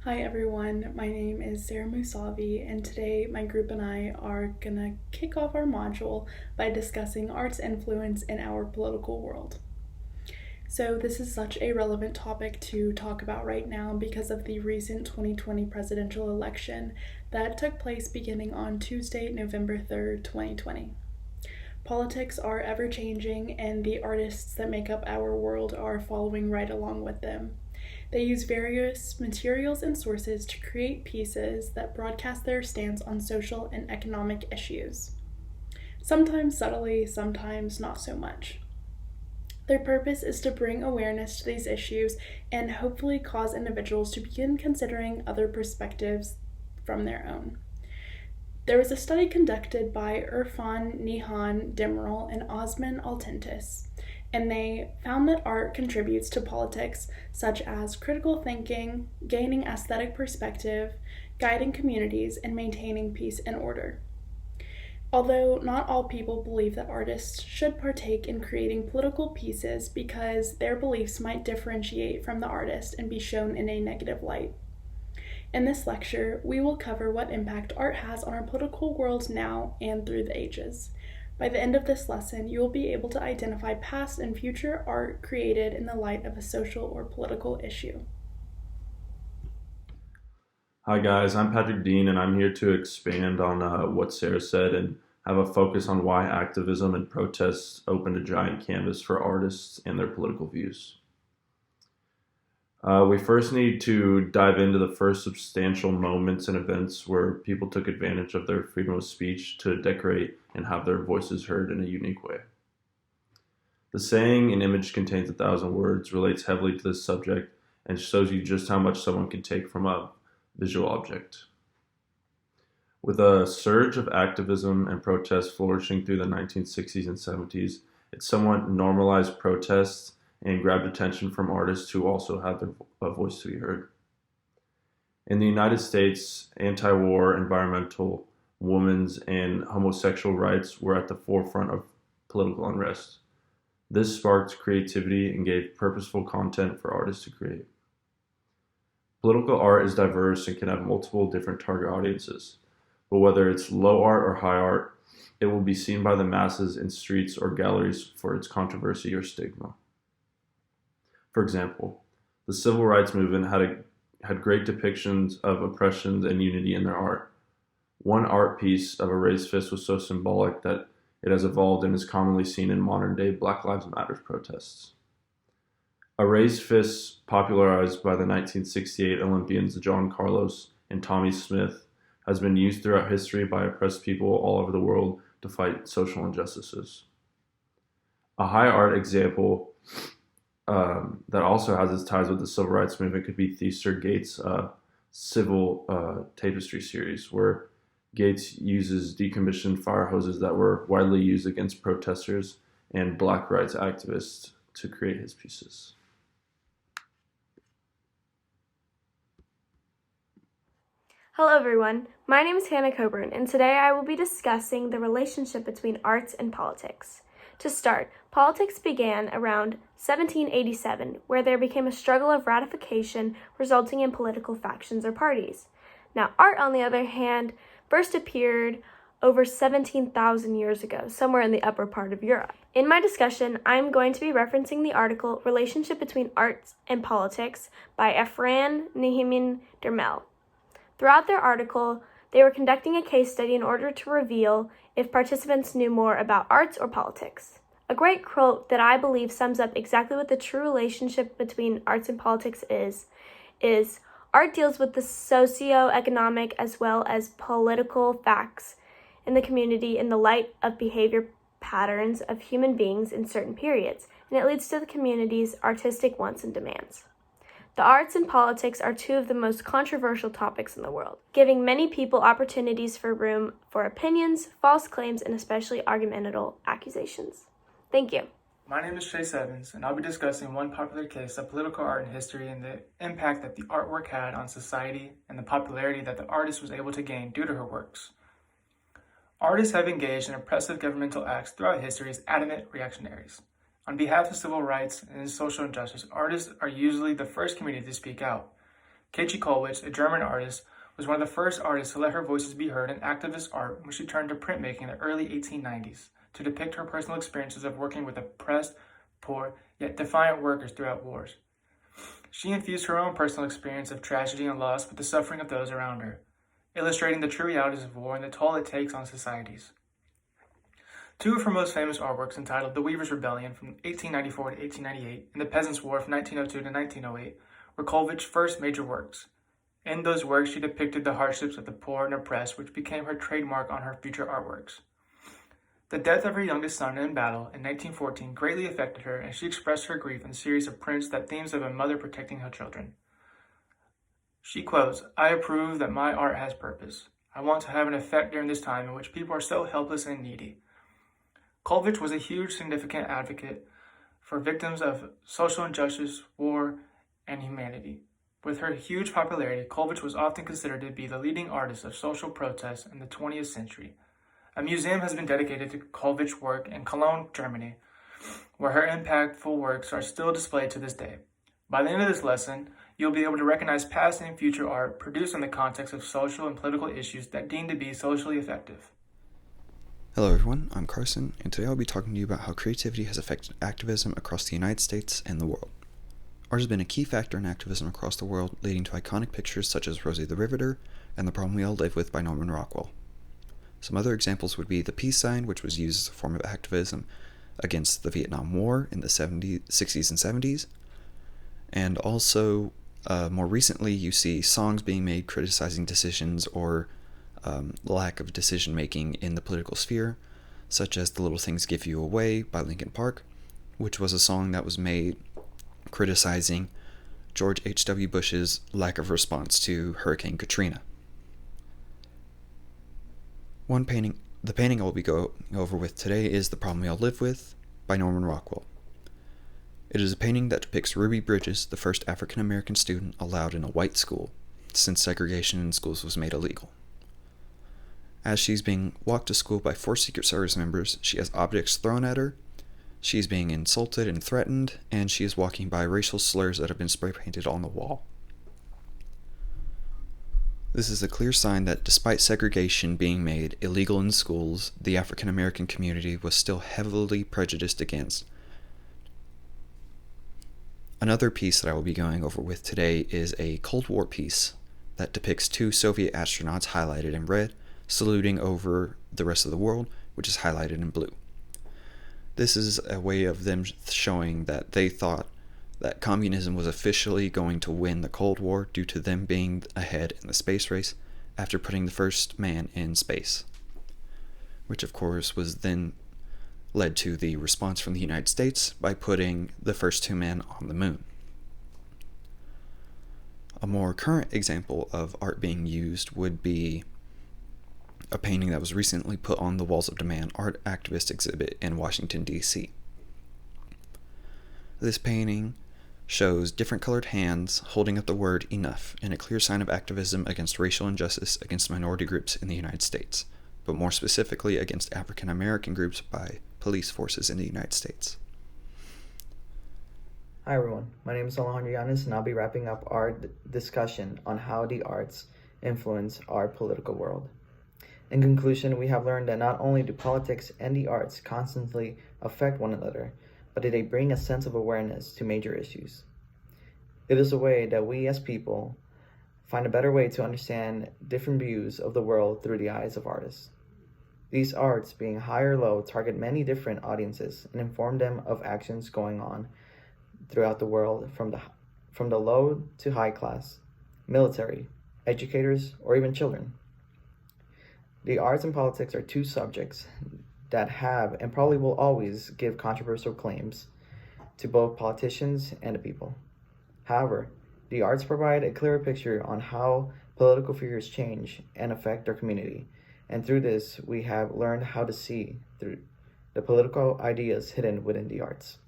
Hi everyone, my name is Sarah Musavi, and today my group and I are gonna kick off our module by discussing art's influence in our political world. So, this is such a relevant topic to talk about right now because of the recent 2020 presidential election that took place beginning on Tuesday, November 3rd, 2020. Politics are ever changing, and the artists that make up our world are following right along with them. They use various materials and sources to create pieces that broadcast their stance on social and economic issues. Sometimes subtly, sometimes not so much. Their purpose is to bring awareness to these issues and hopefully cause individuals to begin considering other perspectives from their own. There was a study conducted by Irfan Nihan Demirel and Osman Altentis, and they found that art contributes to politics such as critical thinking, gaining aesthetic perspective, guiding communities, and maintaining peace and order. Although not all people believe that artists should partake in creating political pieces because their beliefs might differentiate from the artist and be shown in a negative light. In this lecture, we will cover what impact art has on our political world now and through the ages. By the end of this lesson, you will be able to identify past and future art created in the light of a social or political issue. Hi guys, I'm Patrick Dean, and I'm here to expand on what Sarah said and have a focus on why activism and protests opened a giant canvas for artists and their political views. We first need to dive into the first substantial moments and events where people took advantage of their freedom of speech to decorate and have their voices heard in a unique way. The saying, "An image contains 1,000 words," relates heavily to this subject and shows you just how much someone can take from a visual object. With a surge of activism and protest flourishing through the 1960s and 70s, it somewhat normalized protests and grabbed attention from artists who also had a voice to be heard. In the United States, anti-war, environmental, women's, and homosexual rights were at the forefront of political unrest. This sparked creativity and gave purposeful content for artists to create. Political art is diverse and can have multiple different target audiences, but whether it's low art or high art, it will be seen by the masses in streets or galleries for its controversy or stigma. For example, the civil rights movement had great depictions of oppression and unity in their art. One art piece of a raised fist was so symbolic that it has evolved and is commonly seen in modern-day Black Lives Matter protests. A raised fist popularized by the 1968 Olympians John Carlos and Tommie Smith has been used throughout history by oppressed people all over the world to fight social injustices. A high art example that also has its ties with the civil rights movement could be Theaster Gates' civil tapestry series, where Gates uses decommissioned fire hoses that were widely used against protesters and black rights activists to create his pieces. Hello everyone, my name is Hannah Coburn, and today I will be discussing the relationship between arts and politics. To start, politics began around 1787, where there became a struggle of ratification resulting in political factions or parties. Now, art, on the other hand, first appeared over 17,000 years ago, somewhere in the upper part of Europe. In my discussion, I'm going to be referencing the article Relationship Between Arts and Politics by Irfan Nihan Demirel. Throughout their article, they were conducting a case study in order to reveal if participants knew more about arts or politics. A great quote that I believe sums up exactly what the true relationship between arts and politics is art deals with the socio-economic as well as political facts in the community in the light of behavior patterns of human beings in certain periods, and it leads to the community's artistic wants and demands. The arts and politics are two of the most controversial topics in the world, giving many people opportunities for room for opinions, false claims, and especially argumentative accusations. Thank you. My name is Chase Evans, and I'll be discussing one popular case of political art in history and the impact that the artwork had on society and the popularity that the artist was able to gain due to her works. Artists have engaged in oppressive governmental acts throughout history as adamant reactionaries. On behalf of civil rights and social injustice, artists are usually the first community to speak out. Käthe Kollwitz, a German artist, was one of the first artists to let her voices be heard in activist art when she turned to printmaking in the early 1890s to depict her personal experiences of working with oppressed, poor, yet defiant workers throughout wars. She infused her own personal experience of tragedy and loss with the suffering of those around her, illustrating the true realities of war and the toll it takes on societies. Two of her most famous artworks, entitled The Weavers' Rebellion from 1894 to 1898 and The Peasants' War from 1902 to 1908, were Kollwitz's first major works. In those works, she depicted the hardships of the poor and oppressed, which became her trademark on her future artworks. The death of her youngest son in battle in 1914 greatly affected her, and she expressed her grief in a series of prints that themes of a mother protecting her children. She quotes, "I approve that my art has purpose. I want to have an effect during this time in which people are so helpless and needy." Kollwitz was a huge, significant advocate for victims of social injustice, war, and humanity. With her huge popularity, Kollwitz was often considered to be the leading artist of social protest in the 20th century. A museum has been dedicated to Kollwitz's work in Cologne, Germany, where her impactful works are still displayed to this day. By the end of this lesson, you'll be able to recognize past and future art produced in the context of social and political issues that deemed to be socially effective. Hello everyone, I'm Carson, and today I'll be talking to you about how creativity has affected activism across the United States and the world. Art has been a key factor in activism across the world, leading to iconic pictures such as Rosie the Riveter and The Problem We All Live With by Norman Rockwell. Some other examples would be the peace sign, which was used as a form of activism against the Vietnam War in the 60s and 70s, and also more recently you see songs being made criticizing decisions or lack of decision-making in the political sphere, such as The Little Things Give You Away by Linkin Park, which was a song that was made criticizing George H.W. Bush's lack of response to Hurricane Katrina. The painting I will be going over with today is The Problem We All Live With by Norman Rockwell. It is a painting that depicts Ruby Bridges, the first African-American student allowed in a white school, since segregation in schools was made illegal. As she's being walked to school by 4 Secret Service members, she has objects thrown at her, she is being insulted and threatened, and she is walking by racial slurs that have been spray painted on the wall. This is a clear sign that despite segregation being made illegal in schools, the African American community was still heavily prejudiced against. Another piece that I will be going over with today is a Cold War piece that depicts 2 Soviet astronauts highlighted in red, saluting over the rest of the world, which is highlighted in blue. This is a way of them showing that they thought that communism was officially going to win the Cold War due to them being ahead in the space race after putting the first man in space, which of course was then led to the response from the United States by putting the first 2 men on the moon. A more current example of art being used would be a painting that was recently put on the Walls of Demand art activist exhibit in Washington, D.C. This painting shows different colored hands holding up the word enough in a clear sign of activism against racial injustice against minority groups in the United States, but more specifically against African American groups by police forces in the United States. Hi everyone, my name is Alejandro Yanis, and I'll be wrapping up our discussion on how the arts influence our political world. In conclusion, we have learned that not only do politics and the arts constantly affect one another, but they bring a sense of awareness to major issues. It is a way that we as people find a better way to understand different views of the world through the eyes of artists. These arts, being high or low, target many different audiences and inform them of actions going on throughout the world from the low to high class, military, educators, or even children. The arts and politics are 2 subjects that have and probably will always give controversial claims to both politicians and the people. However, the arts provide a clearer picture on how political figures change and affect their community, and through this we have learned how to see through the political ideas hidden within the arts.